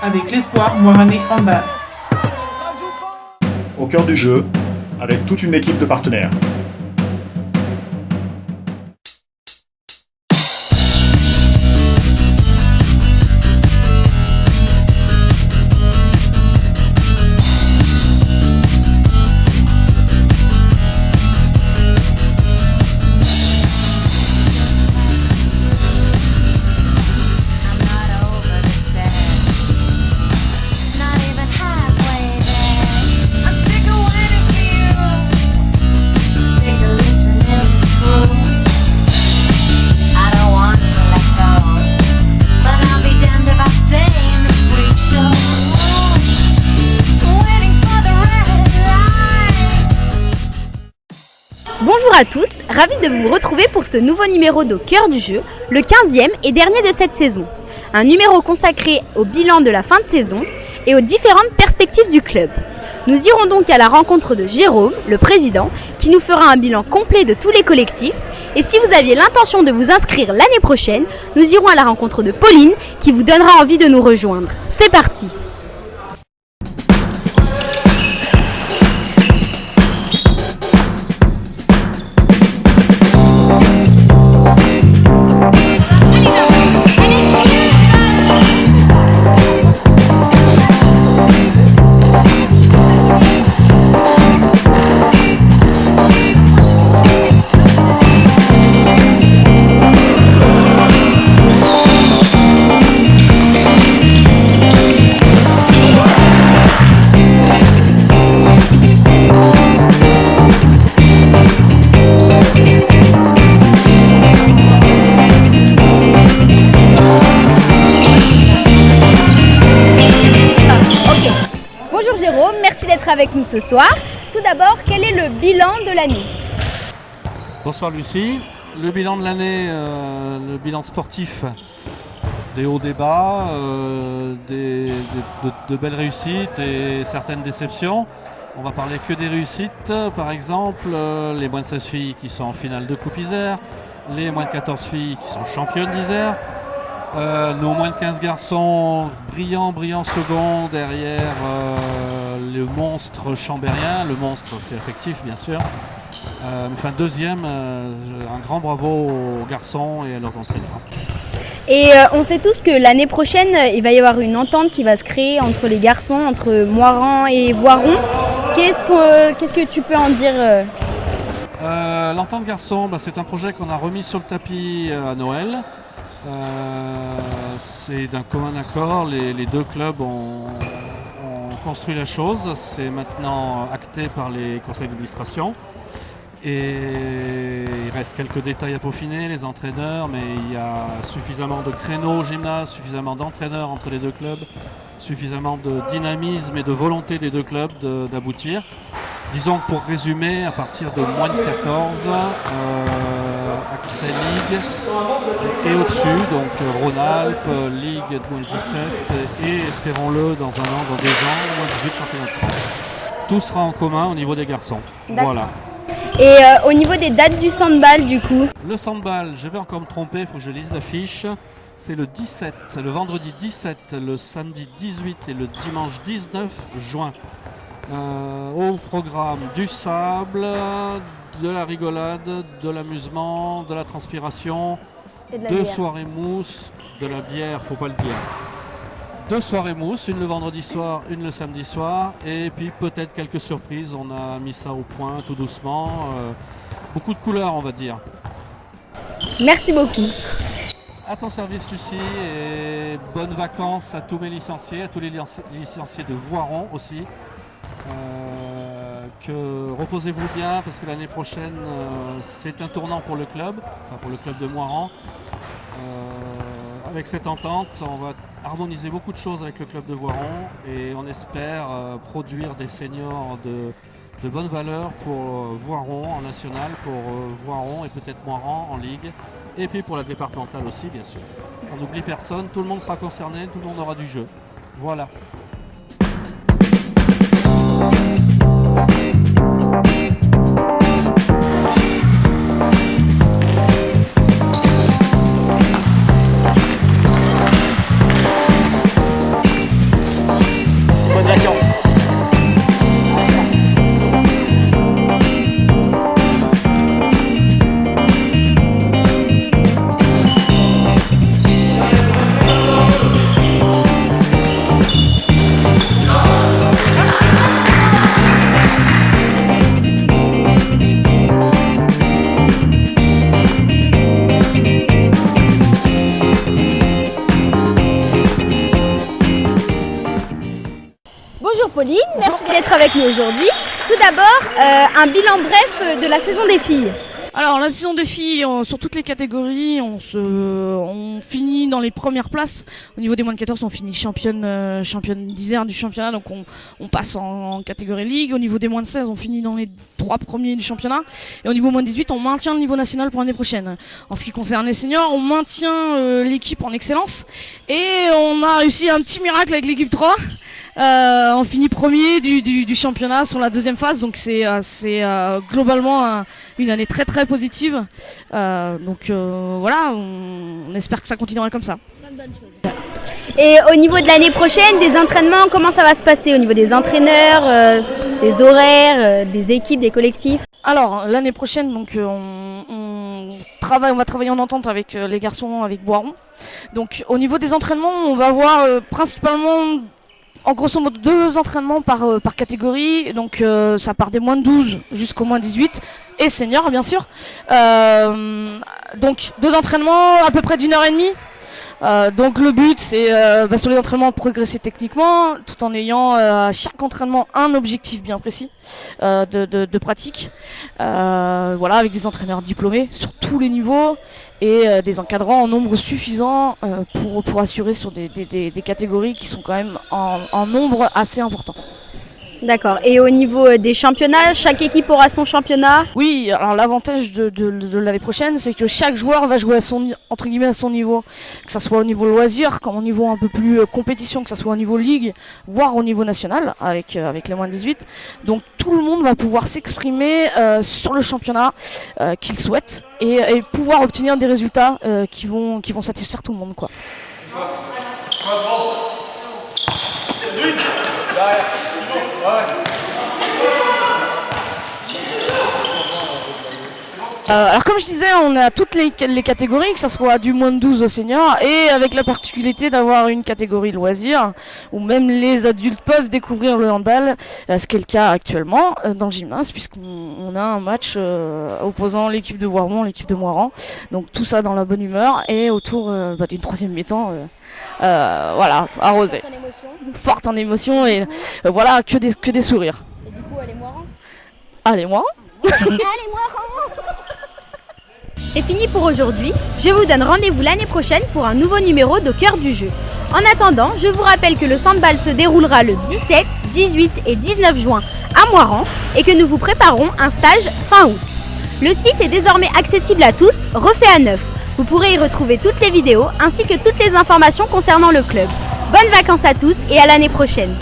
avec l'espoir Moiranais Handball. Au cœur du jeu, avec toute une équipe de partenaires. Bonjour à tous, ravi de vous retrouver pour ce nouveau numéro d'Au cœur du jeu, le 15e et dernier de cette saison. Un numéro consacré au bilan de la fin de saison et aux différentes perspectives du club. Nous irons donc à la rencontre de Jérôme, le président, qui nous fera un bilan complet de tous les collectifs. Et si vous aviez l'intention de vous inscrire l'année prochaine, nous irons à la rencontre de Pauline, qui vous donnera envie de nous rejoindre. C'est parti! Avec nous ce soir. Tout d'abord, quel est le bilan de l'année? Bonsoir Lucie. Le bilan de l'année, le bilan sportif, des hauts, des bas, de belles réussites et certaines déceptions. On va parler que des réussites, par exemple les moins de 16 filles qui sont en finale de Coupe Isère, les moins de 14 filles qui sont championnes d'Isère, nos moins de 15 garçons brillants second derrière le monstre chambérien. Le monstre, c'est affectif bien sûr. Enfin deuxième, un grand bravo aux garçons et à leurs entraîneurs. Et on sait tous que l'année prochaine, il va y avoir une entente qui va se créer entre les garçons, entre Moiran et Voiron. Qu'est-ce que tu peux en dire L'entente garçon, c'est un projet qu'on a remis sur le tapis à Noël. C'est d'un commun accord, les deux clubs ont construit la chose, c'est maintenant acté par les conseils d'administration et il reste quelques détails à peaufiner, les entraîneurs, mais il y a suffisamment de créneaux au gymnase, suffisamment d'entraîneurs entre les deux clubs, suffisamment de dynamisme et de volonté des deux clubs d'aboutir. Disons que pour résumer, à partir de moins de 14, accès Ligue et au-dessus, donc Rhône-Alpes, Ligue de moins de 17 et espérons-le dans un an, dans 2 ans, moins de 18 championnats de France. Tout sera en commun au niveau des garçons. Voilà. Et au niveau des dates du handball du coup? Le handball, je vais encore me tromper, il faut que je lise l'affiche. C'est le 17, le vendredi 17, le samedi 18 et le dimanche 19 juin. Au programme du sable, de la rigolade, de l'amusement, de la transpiration, deux soirées mousse, de la bière, faut pas le dire. 2 soirées mousse, une le vendredi soir, une le samedi soir, et puis peut-être quelques surprises, on a mis ça au point tout doucement. Beaucoup de couleurs on va dire. Merci beaucoup. À ton service Lucie, et bonnes vacances à tous mes licenciés, à tous les licenciés de Voiron aussi. Reposez-vous bien parce que l'année prochaine c'est un tournant pour le club, enfin pour le club de Moiran. Avec cette entente, on va harmoniser beaucoup de choses avec le club de Voiron et on espère produire des seniors de bonne valeur pour Voiron en national, pour Voiron et peut-être Moiran en ligue, et puis pour la départementale aussi bien sûr. On n'oublie personne, tout le monde sera concerné, tout le monde aura du jeu. Voilà. d'être avec nous aujourd'hui. Tout d'abord, un bilan bref de la saison des filles. Alors la saison des filles, sur toutes les catégories, on finit dans les premières places. Au niveau des moins de 14, on finit championne d'Isère du championnat, donc on passe en catégorie ligue. Au niveau des moins de 16, on finit dans les 3 premiers du championnat. Et au niveau moins de 18, on maintient le niveau national pour l'année prochaine. En ce qui concerne les seniors, on maintient l'équipe en excellence. Et on a réussi un petit miracle avec l'équipe 3. On finit premier du championnat sur la deuxième phase, donc c'est globalement une année très très positive. Voilà, on espère que ça continuera comme ça. Et au niveau de l'année prochaine, des entraînements, comment ça va se passer au niveau des entraîneurs, des horaires, des équipes, des collectifs? Alors l'année prochaine, donc on va travailler en entente avec les garçons, avec Boiron. Donc au niveau des entraînements, on va avoir principalement en grosso modo 2 entraînements par catégorie, donc ça part des moins de 12 jusqu'au moins 18 et seniors bien sûr. Donc 2 entraînements à peu près d'1h30. Donc le but c'est sur les entraînements de progresser techniquement tout en ayant à chaque entraînement un objectif bien précis de pratique. Voilà, avec des entraîneurs diplômés sur tous les niveaux et des encadrants en nombre suffisant pour assurer sur des catégories qui sont quand même en nombre assez important. D'accord. Et au niveau des championnats, chaque équipe aura son championnat? Oui, alors l'avantage de l'année prochaine, c'est que chaque joueur va jouer à son niveau, que ce soit au niveau loisir, comme au niveau un peu plus compétition, que ce soit au niveau ligue, voire au niveau national, avec les moins de 18. Donc tout le monde va pouvoir s'exprimer sur le championnat qu'il souhaite et pouvoir obtenir des résultats qui vont satisfaire tout le monde, quoi. Alors comme je disais, on a toutes les catégories, que ce soit du moins de 12 au senior, et avec la particularité d'avoir une catégorie loisir, où même les adultes peuvent découvrir le handball, ce qui est le cas actuellement dans le gymnase, puisqu'on a un match opposant l'équipe de Voirmont, l'équipe de Moiran, donc tout ça dans la bonne humeur, et autour d'une 3e mi-temps, voilà, arrosée. Forte en émotion, et voilà, que des sourires. Et du coup, allez Moiran. Allez Moiran. Allez Moiran. C'est fini pour aujourd'hui. Je vous donne rendez-vous l'année prochaine pour un nouveau numéro d'Au cœur du jeu. En attendant, je vous rappelle que le Sandball se déroulera le 17, 18 et 19 juin à Moiran et que nous vous préparons un stage fin août. Le site est désormais accessible à tous, refait à neuf. Vous pourrez y retrouver toutes les vidéos ainsi que toutes les informations concernant le club. Bonnes vacances à tous et à l'année prochaine.